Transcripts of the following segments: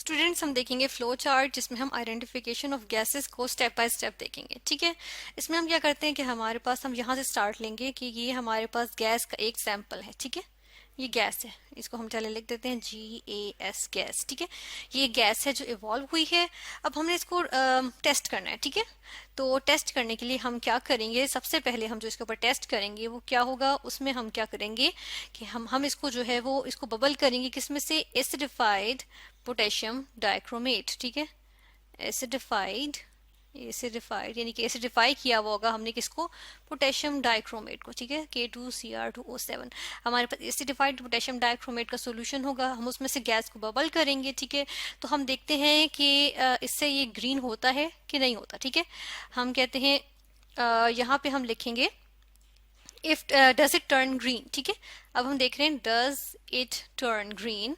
Students हम देखेंगे flow chart जिसमें हम आइडेंटिफिकेशन ऑफ गैसेस को स्टेप बाय स्टेप देखेंगे। ठीक है, इसमें हम क्या करते हैं कि हमारे पास हम यहाँ से स्टार्ट लेंगे कि ये हमारे पास गैस का एक सैंपल है। ठीक है, ये गैस है, इसको हम चले लिख देते हैं GAS गैस। ठीक है, ये गैस है जो इवॉल्व हुई है। अब हमने इसको टेस्ट करना है। ठीक है, तो टेस्ट करने के लिए हम क्या करेंगे, सबसे पहले हम जो इसके ऊपर टेस्ट करेंगे वो क्या होगा, उसमें हम क्या करेंगे कि हम इसको जो है वो इसको बबल करेंगे किसमें से, एसिडिफाइड पोटेशियम डाइक्रोमेट। ठीक है, एसिडिफाइड एसिडिफाइड यानी कि एसिडिफाई किया हुआ होगा हमने किसको, पोटेशियम डाइक्रोमेट को। ठीक है, K2Cr2O7 हमारे पास एसिडिफाइड पोटेशियम डाइक्रोमेट का सॉल्यूशन होगा। हम उसमें से गैस को बबल करेंगे। ठीक है, तो हम देखते हैं कि इससे ये ग्रीन होता है कि नहीं होता। ठीक है, हम कहते हैं यहाँ पे हम लिखेंगे if does it turn green. ठीक है, अब हम देख रहे हैं does it turn green,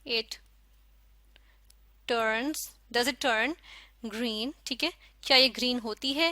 it turns, does it turn green. ठीक है, क्या ये ग्रीन होती है,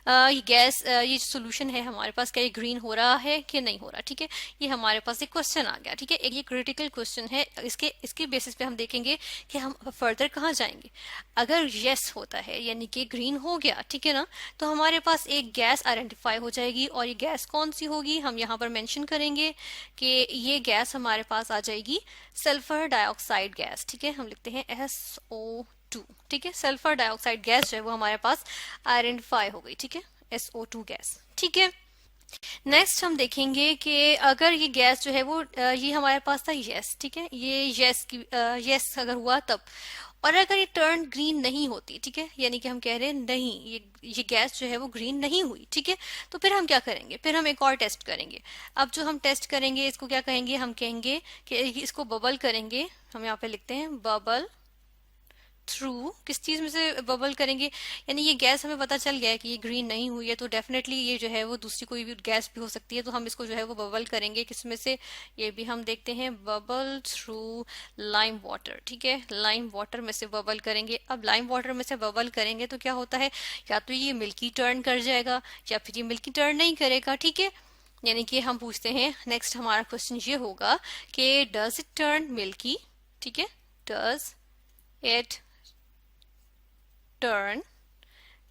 ये गैस, ये सोल्यूशन है हमारे पास, क्या ये ग्रीन हो रहा है कि नहीं हो रहा। ठीक है, ये हमारे पास एक क्वेश्चन आ गया। ठीक है, एक ये क्रिटिकल क्वेश्चन है, इसके बेसिस पे हम देखेंगे कि हम फर्दर कहाँ जाएंगे। अगर यस होता है यानी कि ग्रीन हो गया, ठीक है ना, तो हमारे पास एक गैस आइडेंटिफाई हो जाएगी। और ये गैस कौन सी होगी, हम यहाँ पर मेंशन करेंगे कि ये गैस हमारे पास आ जाएगी सल्फर डाइऑक्साइड गैस। ठीक है, हम लिखते हैं SO2। ठीक है, सल्फर डाइऑक्साइड गैस जो है वो हमारे पास आइडेंटिफाई हो गई। ठीक है, SO2 गैस। ठीक है, नेक्स्ट हम देखेंगे कि अगर ये गैस जो है वो ये हमारे पास था यस। ठीक है, ये यस अगर हुआ तब, और अगर ये टर्न ग्रीन नहीं होती, ठीक है, यानी कि हम कह रहे हैं नहीं, ये गैस जो है वो ग्रीन नहीं हुई। ठीक है, तो फिर हम क्या करेंगे, फिर हम एक और टेस्ट करेंगे। अब जो हम टेस्ट करेंगे इसको क्या कहेंगे, हम कहेंगे कि इसको बबल करेंगे। हम यहाँ पे लिखते हैं बबल थ्रू, किस चीज में से बबल करेंगे, यानी ये गैस हमें पता चल गया है कि ये ग्रीन नहीं हुई है, तो डेफिनेटली ये जो है वो दूसरी कोई भी गैस भी हो सकती है। तो हम इसको जो है वो बबल करेंगे किस में से, ये भी हम देखते हैं बबल थ्रू लाइम वाटर। ठीक है, लाइम वाटर में से बबल करेंगे। अब लाइम वाटर में से बबल करेंगे तो क्या होता है, या तो ये मिल्की टर्न कर जाएगा या फिर ये मिल्की टर्न नहीं करेगा। ठीक है, यानी कि हम पूछते हैं, नेक्स्ट हमारा क्वेश्चन ये होगा कि डज इट टर्न मिल्की। ठीक है, डज इट टर्न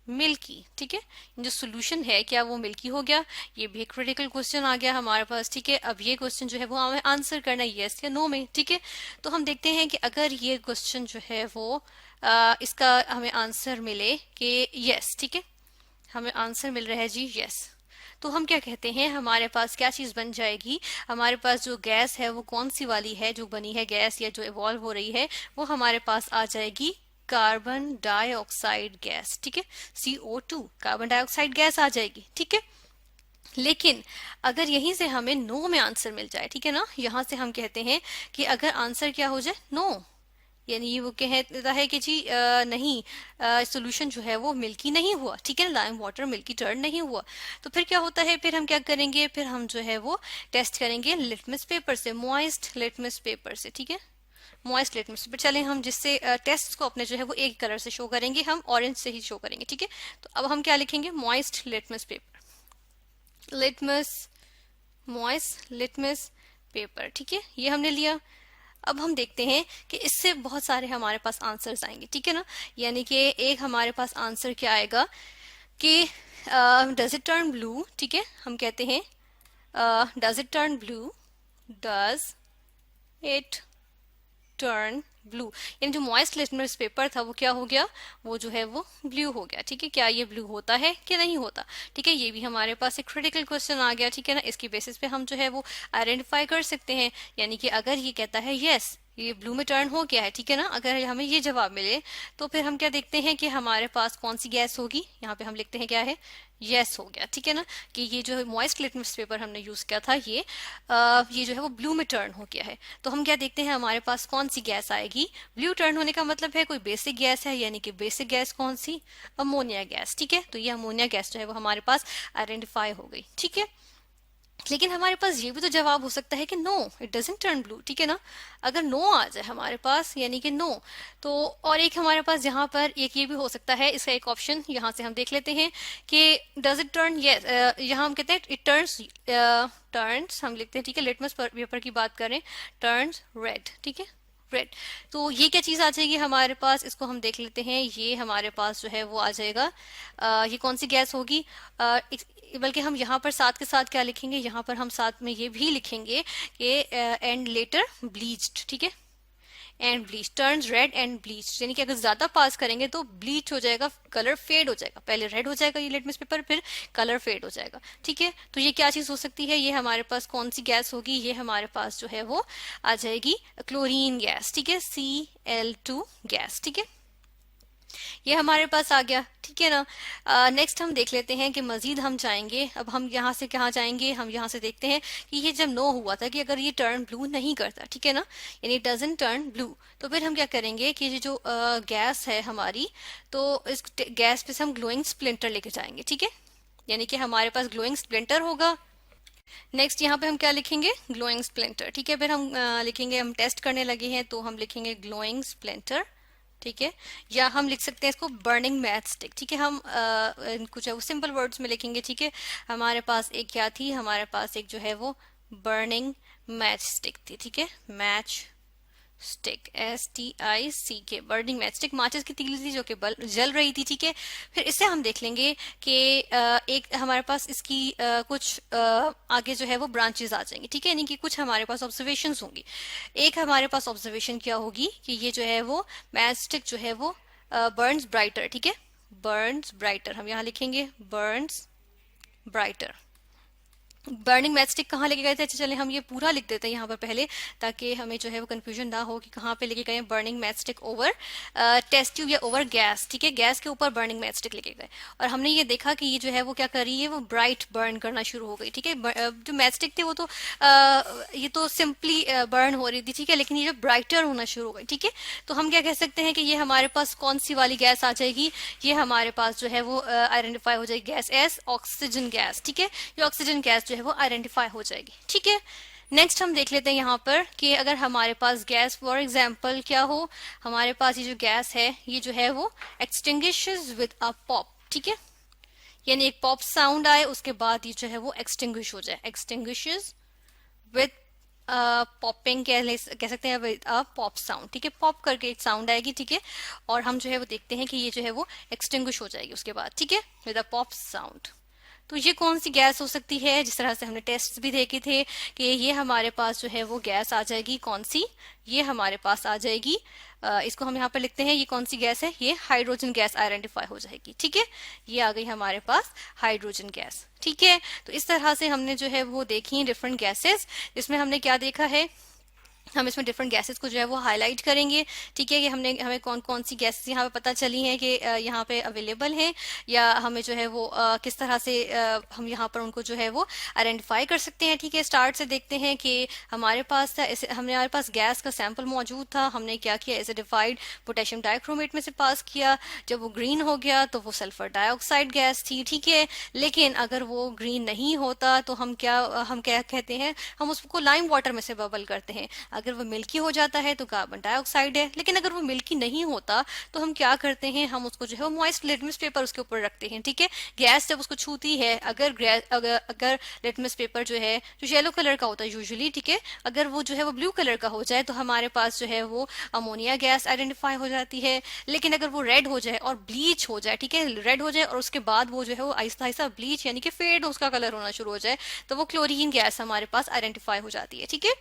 मिल्की। ठीक है, जो सोल्यूशन है क्या वो मिल्की हो गया, ये भी एक क्रिटिकल क्वेश्चन आ गया हमारे पास। ठीक है, अब ये क्वेश्चन जो है वो हमें आंसर करना है यस या नो में। ठीक है, तो हम देखते हैं कि अगर ये क्वेश्चन जो है वो इसका हमें आंसर मिले कि यस। ठीक है, हमें आंसर मिल रहा है जी यस, तो हम क्या कहते हैं, हमारे पास क्या चीज बन जाएगी, हमारे पास जो गैस है वो कौन सी वाली है जो बनी है गैस या जो इवॉल्व हो रही है, वो हमारे पास आ जाएगी कार्बन डाइऑक्साइड गैस। ठीक है, CO2 कार्बन डाइऑक्साइड गैस आ जाएगी। ठीक है, लेकिन अगर यहीं से हमें नो में आंसर मिल जाए, ठीक है ना, यहां से हम कहते हैं कि अगर आंसर क्या हो जाए नो, यानी वो कहता है कि जी नहीं, सोल्यूशन जो है वो मिल्की नहीं हुआ। ठीक है, लाइम वाटर मिल्की टर्न नहीं हुआ, तो फिर क्या होता है, फिर हम क्या करेंगे, फिर हम जो है वो टेस्ट करेंगे लिटमस पेपर से, मॉइस्ट लिटमस पेपर से। ठीक है, मॉइस्ट लिटमस पेपर, चले हम जिससे टेस्ट को अपने जो है वो एक कलर से शो करेंगे, हम ऑरेंज से ही शो करेंगे। ठीक है, तो अब हम क्या लिखेंगे, moist litmus paper, litmus, moist litmus paper. ठीक है, ये हमने लिया। अब हम देखते हैं कि इससे बहुत सारे हमारे पास आंसर्स आएंगे। ठीक है ना, यानी कि एक हमारे पास आंसर क्या आएगा कि डज इट टर्न ब्लू। ठीक है, हम कहते हैं does it turn blue, does it turn blue, यानी जो मॉइस्ट लिटमस पेपर था वो क्या हो गया, वो जो है वो ब्लू हो गया। ठीक है, क्या ये ब्लू होता है कि नहीं होता। ठीक है, ये भी हमारे पास एक क्रिटिकल क्वेश्चन आ गया। ठीक है ना, इसकी बेसिस पे हम जो है वो आइडेंटिफाई कर सकते हैं, यानी कि अगर ये कहता है यस ये ब्लू में टर्न हो गया है, ठीक है ना, अगर हमें ये जवाब मिले तो फिर हम क्या देखते हैं कि हमारे पास कौन सी गैस होगी, यहाँ पे हम लिखते हैं क्या है, यस हो गया। ठीक है ना, कि ये जो मॉइस्ट लिटमस पेपर हमने यूज किया था ये जो है वो ब्लू में टर्न हो गया है। तो हम क्या देखते हैं, हमारे पास कौन सी गैस आएगी, ब्लू टर्न होने का मतलब है कोई बेसिक गैस है, यानी कि बेसिक गैस कौन सी, अमोनिया गैस। ठीक है, तो ये अमोनिया गैस जो है वो हमारे पास आइडेंटिफाई हो गई। ठीक है, लेकिन हमारे पास ये भी तो जवाब हो सकता है कि no it doesn't turn blue. ठीक है ना, अगर नो आ जाए हमारे पास यानी कि नो, तो और एक हमारे पास यहाँ पर एक ये भी हो सकता है, इसका एक ऑप्शन यहाँ से हम देख लेते हैं कि डज इट टर्न यस, यहाँ हम कहते हैं इट टर्न्स, टर्न्स हम लिखते हैं। ठीक है, लिटमस पेपर की बात करें, टर्न्स रेड। ठीक है, ग्रेट। तो ये क्या चीज आ जाएगी हमारे पास, इसको हम देख लेते हैं। ये हमारे पास जो है वो आ जाएगा, ये कौन सी गैस होगी, बल्कि हम यहाँ पर साथ के साथ क्या लिखेंगे, यहाँ पर हम साथ में ये भी लिखेंगे कि एंड लेटर ब्लीच्ड, ठीक है, and bleach turns red and bleach, यानी कि अगर ज्यादा पास करेंगे तो ब्लीच हो जाएगा, कलर फेड हो जाएगा, पहले रेड हो जाएगा ये लिटमस पेपर, फिर कलर फेड हो जाएगा, ठीक है। तो ये क्या चीज हो सकती है, ये हमारे पास कौन सी गैस होगी, ये हमारे पास जो है वो आ जाएगी क्लोरीन गैस, ठीक है, Cl2 गैस, ठीक है, ये हमारे पास आ गया, ठीक है ना। नेक्स्ट हम देख लेते हैं कि मजीद हम जाएंगे, अब हम यहाँ से कहाँ जाएंगे, हम यहाँ से देखते हैं कि ये जब नो हुआ था कि अगर ये टर्न ब्लू नहीं करता, ठीक है ना, यानी डजंट टर्न ब्लू, तो फिर हम क्या करेंगे कि ये जो गैस है हमारी, तो इस गैस पे से हम ग्लोइंग स्प्लिंटर लेके जाएंगे, ठीक है, यानी कि हमारे पास ग्लोइंग स्प्लिंटर होगा। नेक्स्ट यहाँ पे हम क्या लिखेंगे, ग्लोइंग स्प्लिंटर, ठीक है, फिर हम लिखेंगे, हम टेस्ट करने लगे हैं तो हम लिखेंगे ग्लोइंग स्प्लिंटर, ठीक है, या हम लिख सकते हैं इसको बर्निंग मैच स्टिक, ठीक है, हम कुछ सिंपल वर्ड्स में लिखेंगे, ठीक है। हमारे पास एक क्या थी, हमारे पास एक जो है वो बर्निंग मैच स्टिक थी, ठीक है, match stick, STICK, burning match stick, माचिस की तीली थी जो कि जल रही थी, ठीक है। फिर इससे हम देख लेंगे कि एक हमारे पास इसकी कुछ आगे जो है वो ब्रांचेस आ जाएंगी, ठीक है, यानी कि कुछ हमारे पास ऑब्जर्वेशंस होंगी। एक हमारे पास ऑब्जर्वेशन क्या होगी कि ये जो है वो मैच स्टिक जो है वो बर्न्स ब्राइटर, ठीक है, बर्न्स ब्राइटर, हम यहाँ लिखेंगे बर्न्स ब्राइटर। बर्निंग मैचस्टिक कहाँ लेके गए थे, अच्छा चले हम ये पूरा लिख देते हैं यहाँ पर पहले, ताकि हमें जो है वो कंफ्यूजन ना हो कि कहाँ पे लेके गए burning matchstick over test tube या ओवर गैस, ठीक है, गैस के ऊपर बर्निंग मैचस्टिक लेके गए, और हमने ये देखा कि ये जो है वो क्या कर रही है, वो ब्राइट बर्न करना शुरू हो गई, ठीक है। जो मैचस्टिक थे वो तो ये तो सिंपली बर्न हो रही थी, ठीक है, लेकिन ये जो ब्राइटर होना शुरू हो गई, ठीक है, तो हम क्या कह सकते हैं कि ये हमारे पास कौन सी वाली गैस आ जाएगी, ये हमारे पास जो है वो आइडेंटिफाई हो जाएगी गैस एस ऑक्सीजन गैस, ठीक है, ये ऑक्सीजन गैस है वो आइडेंटिफाई हो जाएगी, ठीक है। नेक्स्ट हम देख लेते हैं यहाँ पर कि अगर हमारे पास गैस फॉर एग्जांपल क्या हो, हमारे पास ये जो गैस है ये जो है वो एक्सटिंग्विशेस विद अ पॉप, ठीक है, यानी एक पॉप साउंड आए उसके बाद ये जो है वो एक्सटिंग्विश हो जाए, एक्सटिंग्विशेस विद पॉपिंग कह सकते हैं, विद अ पॉप साउंड, ठीक है, पॉप करके एक साउंड आएगी, ठीक है, और हम जो है वो देखते हैं कि ये जो है वो एक्सटिंग्विश हो जाएगी उसके बाद, ठीक है, विद अ पॉप साउंड। तो ये कौन सी गैस हो सकती है, जिस तरह से हमने टेस्ट भी देखे थे कि ये हमारे पास जो है वो गैस आ जाएगी कौन सी, ये हमारे पास आ जाएगी, इसको हम यहाँ पर लिखते हैं, ये कौन सी गैस है, ये हाइड्रोजन गैस आइडेंटिफाई हो जाएगी, ठीक है, ये आ गई हमारे पास हाइड्रोजन गैस, ठीक है। तो इस तरह से हमने जो है वो देखी डिफरेंट गैसेस, जिसमें हमने क्या देखा है, हम इसमें डिफरेंट गैसेस को जो है वो हाईलाइट करेंगे, ठीक है, कि हमें कौन कौन सी गैसेस यहाँ पे पता चली हैं कि यहाँ पे अवेलेबल हैं, या हमें जो है वो किस तरह से हम यहाँ पर उनको जो है वो आइडेंटिफाई कर सकते हैं, ठीक है। स्टार्ट से देखते हैं कि हमारे पास था, हमारे पास गैस का सैंपल मौजूद था, हमने क्या किया, एसिडिफाइड पोटेशियम डाइक्रोमेट में से पास किया, जब वो ग्रीन हो गया तो वो सल्फर डाइऑक्साइड गैस थी, ठीक है, लेकिन अगर वो ग्रीन नहीं होता तो हम क्या कहते हैं, हम उसको लाइम वाटर में से बबल करते हैं, अगर वो मिल्की हो जाता है तो कार्बन डाइऑक्साइड है, लेकिन अगर वो मिल्की नहीं होता तो हम क्या करते हैं, हम उसको जो है मॉइस्ट लिटमस पेपर उसके ऊपर रखते हैं, ठीक है, गैस जब उसको छूती है, अगर लिटमस पेपर जो है जो येलो कलर का होता है यूजुअली, ठीक है, अगर वो जो है वो ब्लू कलर का हो जाए तो हमारे पास जो है वो अमोनिया गैस आइडेंटिफाई हो जाती है, लेकिन अगर वो रेड हो जाए और ब्लीच हो जाए, ठीक है, रेड हो जाए और उसके बाद वो जो है वो आहिस्ता आहिस्ता ब्लीच यानी कि फेड उसका कलर होना शुरू हो जाए, तो वो क्लोरीन गैस हमारे पास आइडेंटिफाई हो जाती है, ठीक है।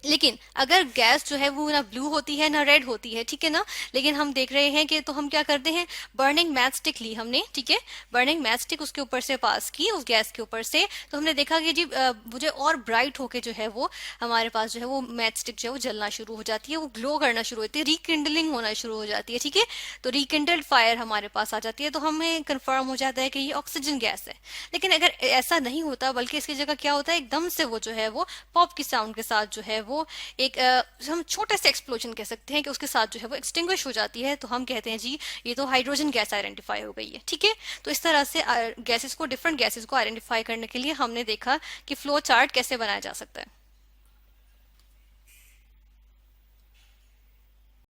लेकिन अगर गैस जो है वो ना ब्लू होती है ना रेड होती है, ठीक है ना, लेकिन हम देख रहे हैं कि तो हम क्या करते हैं, बर्निंग मैच स्टिक ली हमने, ठीक है, बर्निंग मैच स्टिक उसके ऊपर से पास की उस गैस के ऊपर से, तो हमने देखा कि जी मुझे और ब्राइट होके जो है वो हमारे पास जो है वो मैच स्टिक जो है वो जलना शुरू हो जाती है, वो ग्लो करना शुरू होती है, रिकिंडलिंग होना शुरू हो जाती है, ठीक है, तो रिकिंडल्ड फायर हमारे पास आ जाती है, तो हमें कंफर्म हो जाता है कि ये ऑक्सीजन गैस है। लेकिन अगर ऐसा नहीं होता, बल्कि इसकी जगह क्या होता है, एकदम से वो जो है वो पॉप की साउंड के साथ जो है वो एक हम छोटे से एक्सप्लोजन कह सकते हैं कि उसके साथ जो है वो एक्सटिंग्विश हो जाती है, तो हम कहते हैं जी ये तो हाइड्रोजन गैस आइडेंटिफाई हो गई है, ठीक है। तो इस तरह से गैसेस को, डिफरेंट गैसेस को आइडेंटिफाई करने के लिए हमने देखा कि फ्लो चार्ट कैसे बनाया जा सकता है।